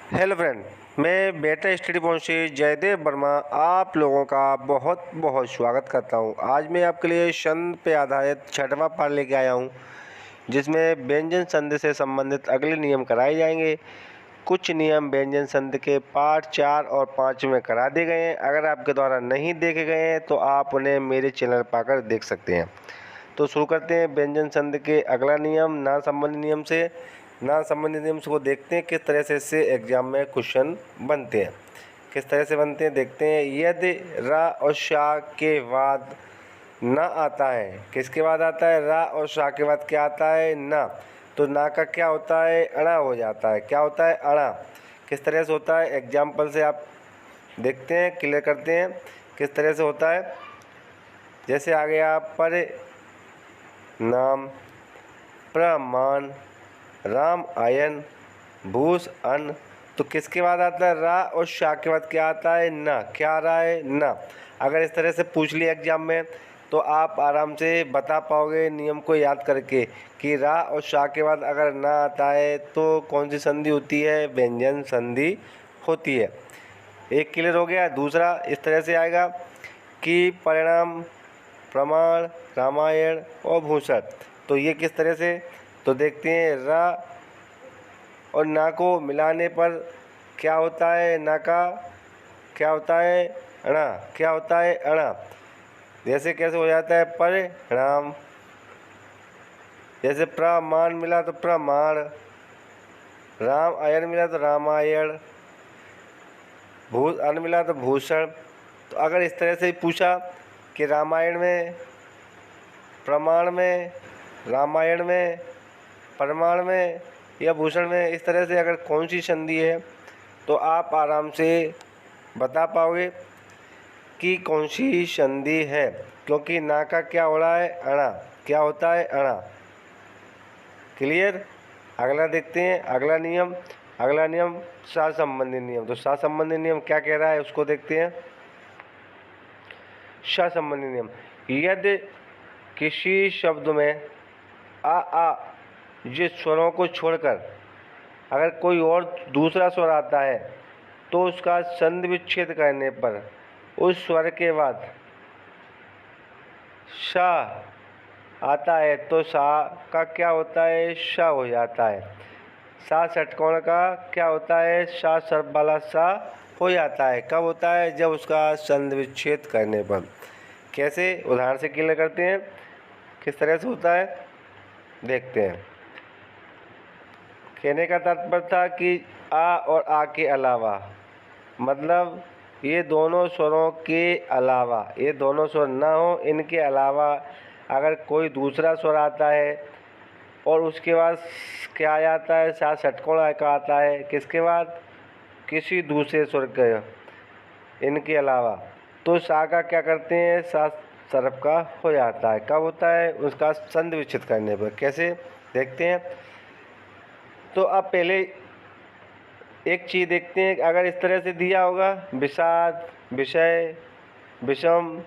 Hello friend, मैं बेटा study point से जयदेव वर्मा आप लोगों का बहुत बहुत स्वागत करता हूं। आज मैं आपके लिए छंद पे आधारित छठवां पाठ लेके आया हूं, जिसमें व्यंजन संधि से संबंधित अगले नियम कराए जाएंगे। कुछ नियम व्यंजन संधि के पाठ 4 और 5 में करा दिए गए हैं। अगर आपके द्वारा नहीं देखे गए हैं तो आप उन्हें मेरे चैनल पर आकर देख सकते हैं। तो शुरू करते हैं व्यंजन संधि के अगला नियम ना संबंधी नियम से। ना संबंधी नियम को देखते हैं किस तरह से इससे एग्जाम में क्वेश्चन बनते हैं। किस तरह से बनते हैं देखते हैं। यदि रा और शा के बाद ना आता है, किसके बाद आता है? रा और शा के बाद क्या आता है? ना। तो ना का क्या होता है? अणा हो जाता है। क्या होता है? अणा। किस तरह से होता है? एग्जाम्पल से आप देखते हैं, क्लियर करते हैं किस तरह से होता है। जैसे आ गया पर नाम, प्रमाण, राम आयन, भूष अन्न। तो किसके बाद आता है? रा और शा के बाद क्या आता है? ना। क्या आ रहा है? ना। अगर इस तरह से पूछ लिया एग्जाम में तो आप आराम से बता पाओगे नियम को याद करके कि रा और शा के बाद अगर ना आता है तो कौन सी संधि होती है? व्यंजन संधि होती है। एक क्लियर हो गया। दूसरा इस तरह से आएगा कि परिणाम, प्रमाण, रामायण और भूषण। तो ये किस तरह से? तो देखते हैं। रा और ना को मिलाने पर क्या होता है? ना का क्या होता है? अणा। क्या होता है? अणा। जैसे कैसे हो जाता है? परिणाम। जैसे प्रमाण मिला तो प्रमाण, राम आयन मिला तो रामायण, भूषण मिला तो भूषण। तो अगर इस तरह से ही पूछा कि रामायण में, प्रमाण में, रामायण में, प्रमाण में या भूषण में, इस तरह से अगर कौन सी संधि है तो आप आराम से बता पाओगे कि कौन सी संधि है, क्योंकि ना का क्या हो रहा है? अणा। क्या होता है? अणा। क्लियर। अगला देखते हैं। अगला नियम सा संबंधी नियम। तो सा संबंधी नियम क्या कह रहा है उसको देखते हैं। सा संबंधी नियम, यदि किसी शब्द में आ ये स्वरों को छोड़कर अगर कोई और दूसरा स्वर आता है तो उसका संधि विच्छेद करने पर उस स्वर के बाद सा आता है तो सा का क्या होता है? सा हो जाता है। सा षटकोण का क्या होता है? सा सर्प वाला सा हो जाता है। कब होता है? जब उसका संधि विच्छेद करने पर। कैसे? उदाहरण से क्लियर करते हैं किस तरह से होता है, देखते हैं। कहने का तात्पर्य था कि आ और आ के अलावा, मतलब ये दोनों स्वरों के अलावा, ये दोनों स्वर ना हो, इनके अलावा अगर कोई दूसरा स्वर आता है और उसके बाद क्या आ जाता है? सा षटकोण का आता है। किसके बाद? किसी दूसरे स्वर के, इनके अलावा, तो सा का क्या करते हैं? सा सर्प का हो जाता है। कब होता है? उसका संधि विच्छेद करने पर। कैसे? देखते हैं। तो अब पहले एक चीज़ देखते हैं। अगर इस तरह से दिया होगा विषाद, विषय, विषम,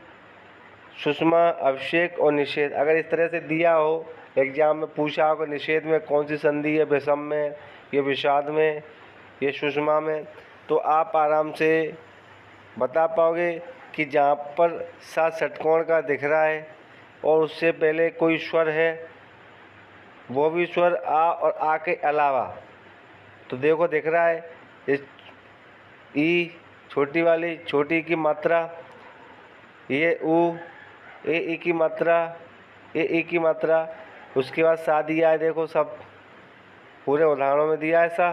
सुषमा, अभिषेक और निषेध, अगर इस तरह से दिया हो, एग्जाम में पूछा होगा निषेध में कौन सी संधि है? विषम में, ये विषाद में, ये सुषमा में, तो आप आराम से बता पाओगे कि जहाँ पर सा षटकोण का दिख रहा है और उससे पहले कोई स्वर है, वो भी स्वर आ और आ के अलावा, तो देखो दिख रहा है इस ई छोटी वाली, छोटी की मात्रा, ये ऊ, ए ई की मात्रा, ए ई की मात्रा, उसके बाद सा दिया है। देखो सब पूरे उदाहरणों में दिया है सा।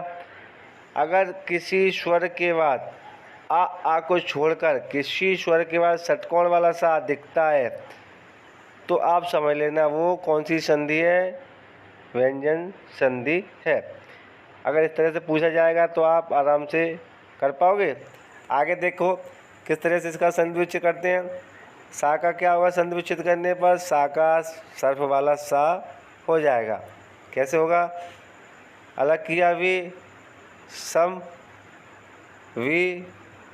अगर किसी स्वर के बाद आ को छोड़कर किसी स्वर के बाद षटकोण वाला सा दिखता है तो आप समझ लेना वो कौन सी संधि है? व्यंजन संधि है। अगर इस तरह से पूछा जाएगा तो आप आराम से कर पाओगे। आगे देखो किस तरह से इसका संधि विच्छेद करते हैं। सा का क्या होगा? संधि विच्छेद करने पर सा का सर्फ वाला सा हो जाएगा। कैसे होगा? अलग किया भी, सम, वी,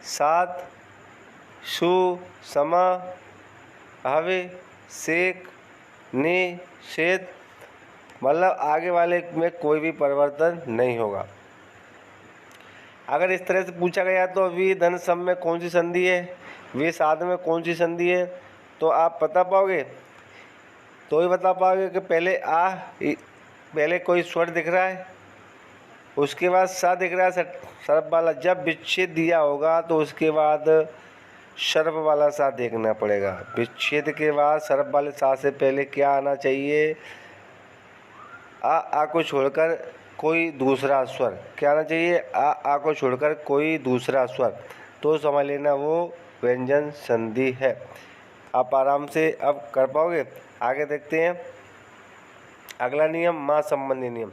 सात, सु, समा, हवे, सेक, नि, शेद, मतलब आगे वाले में कोई भी परिवर्तन नहीं होगा। अगर इस तरह से पूछा गया तो वी धन सम में कौन सी संधि है, वे साध में कौन सी संधि है, तो आप बता पाओगे। तो ही बता पाओगे कि पहले कोई स्वर दिख रहा है, उसके बाद सा दिख रहा है सर्प वाला। जब विच्छेद दिया होगा तो उसके बाद सर्प वाला सा देखना पड़ेगा। विच्छेद के बाद सर्प वाले सा से पहले क्या आना चाहिए, आ को छोड़कर कोई दूसरा स्वर। क्या आना चाहिए, आ को छोड़कर कोई दूसरा स्वर। तो समझ लेना वो व्यंजन संधि है। आप आराम से अब कर पाओगे। आगे देखते हैं अगला नियम, माँ संबंधी नियम।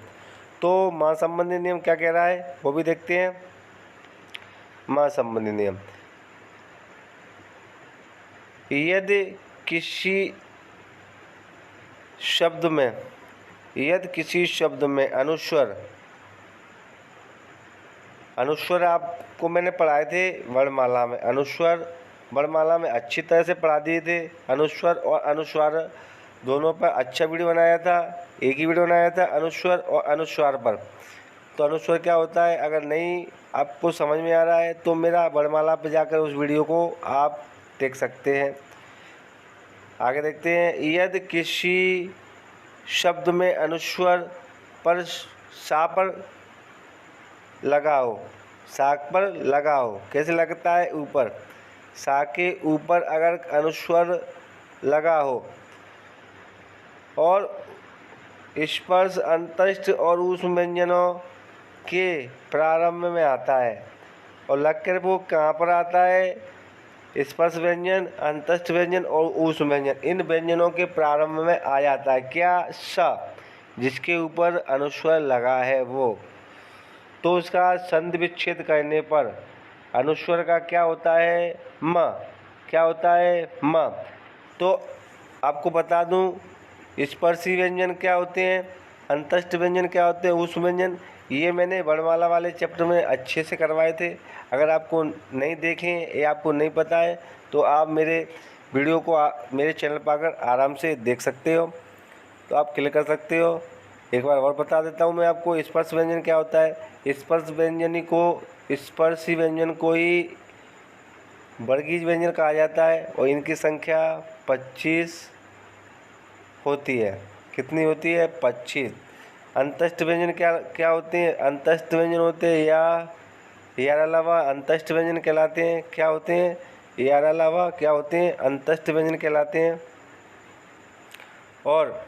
तो माँ संबंधी नियम क्या कह रहा है वो भी देखते हैं। माँ संबंधी नियम, यदि किसी शब्द में अनुस्वर आपको मैंने पढ़ाए थे वर्णमाला में। अनुस्वर वर्णमाला में अच्छी तरह से पढ़ा दिए थे। अनुस्वर और अनुस्वार दोनों पर अच्छा वीडियो बनाया था, एक ही वीडियो बनाया था अनुस्वर और अनुस्वार पर। तो अनुस्वर क्या होता है, अगर नहीं आपको समझ में आ रहा है तो मेरा वर्णमाला पर जाकर उस वीडियो को आप देख सकते हैं। आगे देखते हैं, यदि किसी शब्द में अनुस्वर पर सा पर लगाओ, साक पर लगाओ। कैसे लगता है, ऊपर, सा के ऊपर अगर अनुस्वर लगा हो और स्पर्श अंतस्थ और ऊष्म व्यंजनों के प्रारंभ में आता है। और लग कर वो कहाँ पर आता है, स्पर्श व्यंजन, अंतस्थ व्यंजन और ऊष्म व्यंजन, इन व्यंजनों के प्रारंभ में आ जाता है। क्या, स, जिसके ऊपर अनुस्वर लगा है वो। तो उसका संधि विच्छेद करने पर अनुस्वर का क्या होता है, म। क्या होता है, म। तो आपको बता दूं स्पर्शी व्यंजन क्या होते हैं, अंतस्थ व्यंजन क्या होते हैं, ऊष्म व्यंजन। ये मैंने वर्णमाला वाले चैप्टर में अच्छे से करवाए थे। अगर आपको नहीं देखें या आपको नहीं पता है तो आप मेरे वीडियो को मेरे चैनल पर आकर आराम से देख सकते हो, तो आप क्लिक कर सकते हो। एक बार और बता देता हूँ मैं आपको, स्पर्श व्यंजन क्या होता है। स्पर्शी व्यंजन को ही वर्गीय व्यंजन कहा जाता है और इनकी संख्या 25 होती है। कितनी होती है, 25। अंतस्थ व्यंजन क्या होते हैं, अंतस्थ व्यंजन होते हैं यार अलावा अंतस्थ व्यंजन कहलाते हैं। क्या होते हैं, यार अलावा क्या होते हैं, अंतस्थ व्यंजन कहलाते हैं। और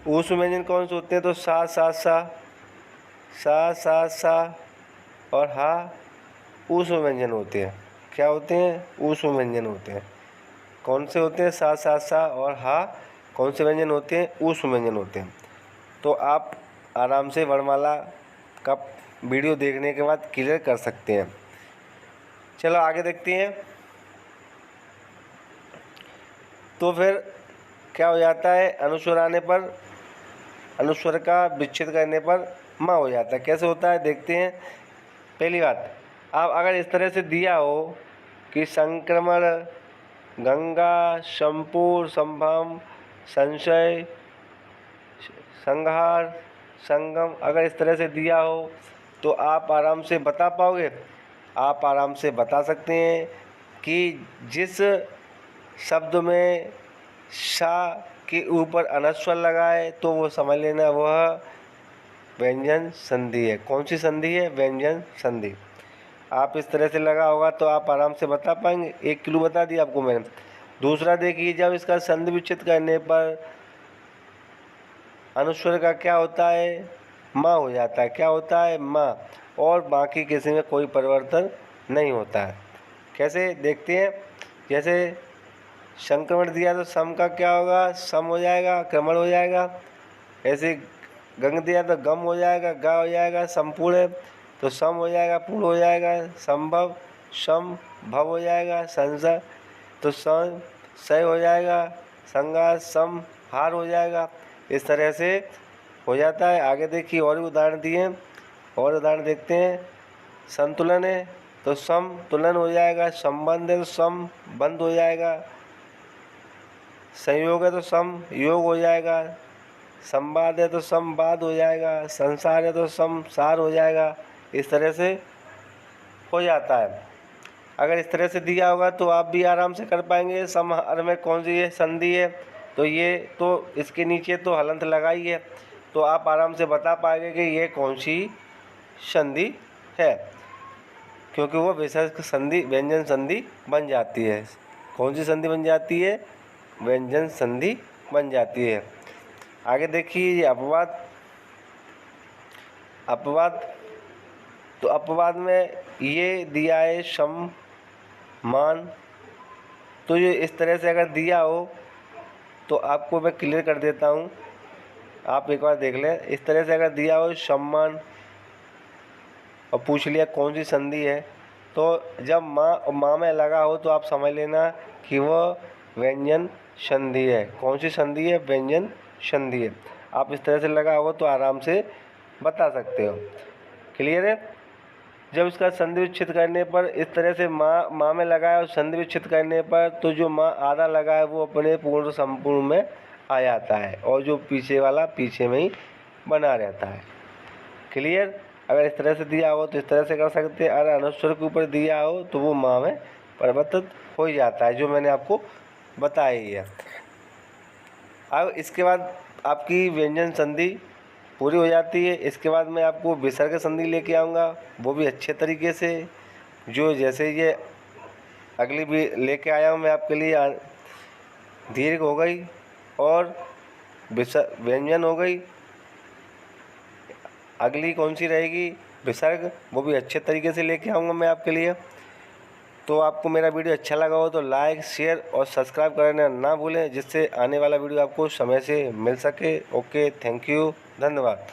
ऊष्म व्यंजन कौन से होते हैं, तो सा सा सा, सा सा सा और हा ऊष्म व्यंजन होते हैं। क्या होते हैं, ऊष्म व्यंजन होते हैं। कौन से होते हैं, सा सा सा और हा कौन से व्यंजन होते हैं, ऊष्म व्यंजन होते हैं। तो आप आराम से वर्णमाला का वीडियो देखने के बाद क्लियर कर सकते हैं। चलो आगे देखते हैं। तो फिर क्या हो जाता है, अनुस्वर आने पर, अनुस्वर का विच्छेद करने पर माँ हो जाता है। कैसे होता है देखते हैं। पहली बात, आप अगर इस तरह से दिया हो कि संक्रमण, गंगा, संपूर्ण, संभ्रम, संशय, संहार, संगम, अगर इस तरह से दिया हो तो आप आराम से बता पाओगे। आप आराम से बता सकते हैं कि जिस शब्द में सा के ऊपर अनुस्वर लगा है तो वो समझ लेना वह व्यंजन संधि है। कौन सी संधि है, व्यंजन संधि। आप इस तरह से लगा होगा तो आप आराम से बता पाएंगे। एक क्लू बता दिया आपको मैंने। दूसरा देखिए, जब इसका संधि विच्छेद करने पर अनुस्वर का क्या होता है, माँ हो जाता है। क्या होता है, माँ, और बाकी किसी में कोई परिवर्तन नहीं होता है। कैसे देखते हैं, जैसे संक्रमण दिया तो सम का क्या होगा, सम हो जाएगा, क्रमण हो जाएगा। ऐसे गंग दिया तो गम हो जाएगा, गा हो जाएगा। संपूर्ण है तो सम हो जाएगा, पूर्ण हो जाएगा। संभव, सम भव हो जाएगा। संशय तो सम सय हो जाएगा। संघात, सम हार हो जाएगा। इस तरह से हो जाता है। आगे देखिए और भी उदाहरण दिए, और उदाहरण देखते हैं। संतुलन है तो सम तुलन हो जाएगा। संबंध है तो सम बंद हो जाएगा। संयोग है तो सम योग हो जाएगा। संवाद है तो संवाद हो जाएगा। संसार है तो संसार हो जाएगा। इस तरह से हो जाता है। अगर इस तरह से दिया होगा तो आप भी आराम से कर पाएंगे। समाहार में कौन सी ये संधि है, तो ये तो इसके नीचे तो हलंत लगाई है, तो आप आराम से बता पाएंगे कि ये कौन सी संधि है, क्योंकि वो विसर्ग संधि व्यंजन संधि बन जाती है। कौन सी संधि बन जाती है? व्यंजन संधि बन जाती है। आगे देखिए ये अपवाद। अपवाद, तो अपवाद में ये दिया है सम मान, तो ये इस तरह से अगर दिया हो तो आपको मैं क्लियर कर देता हूँ, आप एक बार देख लें। इस तरह से अगर दिया हो सम्मान और पूछ लिया कौन सी संधि है, तो जब माँ और माँ में लगा हो तो आप समझ लेना कि वह व्यंजन संधि है। कौन सी संधि है? व्यंजन संधि है। आप इस तरह से लगा हो तो आराम से बता सकते हो। क्लियर है? जब इसका संधि विच्छेद करने पर इस तरह से माँ में लगा है और संधि विच्छेद करने पर तो जो माँ आधा लगा है वो अपने पूर्ण संपूर्ण में आ जाता है और जो पीछे वाला पीछे में ही बना रहता है। क्लियर? अगर इस तरह से दिया हो तो इस तरह से कर सकते हैं। अगर अनुस्वर के ऊपर दिया हो तो वो माँ में परिवर्तित हो जाता है, जो मैंने आपको बताया ही है। अब इसके बाद आपकी व्यंजन संधि पूरी हो जाती है। इसके बाद मैं आपको विसर्ग संधि लेके आऊँगा, वो भी अच्छे तरीके से, जो जैसे ये अगली भी लेके आया हूँ मैं आपके लिए। दीर्घ हो गई और व्यंजन हो गई। अगली कौन सी रहेगी? विसर्ग, वो भी अच्छे तरीके से लेके आऊँगा मैं आपके लिए। तो आपको मेरा वीडियो अच्छा लगा हो तो लाइक, शेयर और सब्सक्राइब करना ना भूलें, जिससे आने वाला वीडियो आपको समय से मिल सके। ओके, थैंक यू, धन्यवाद।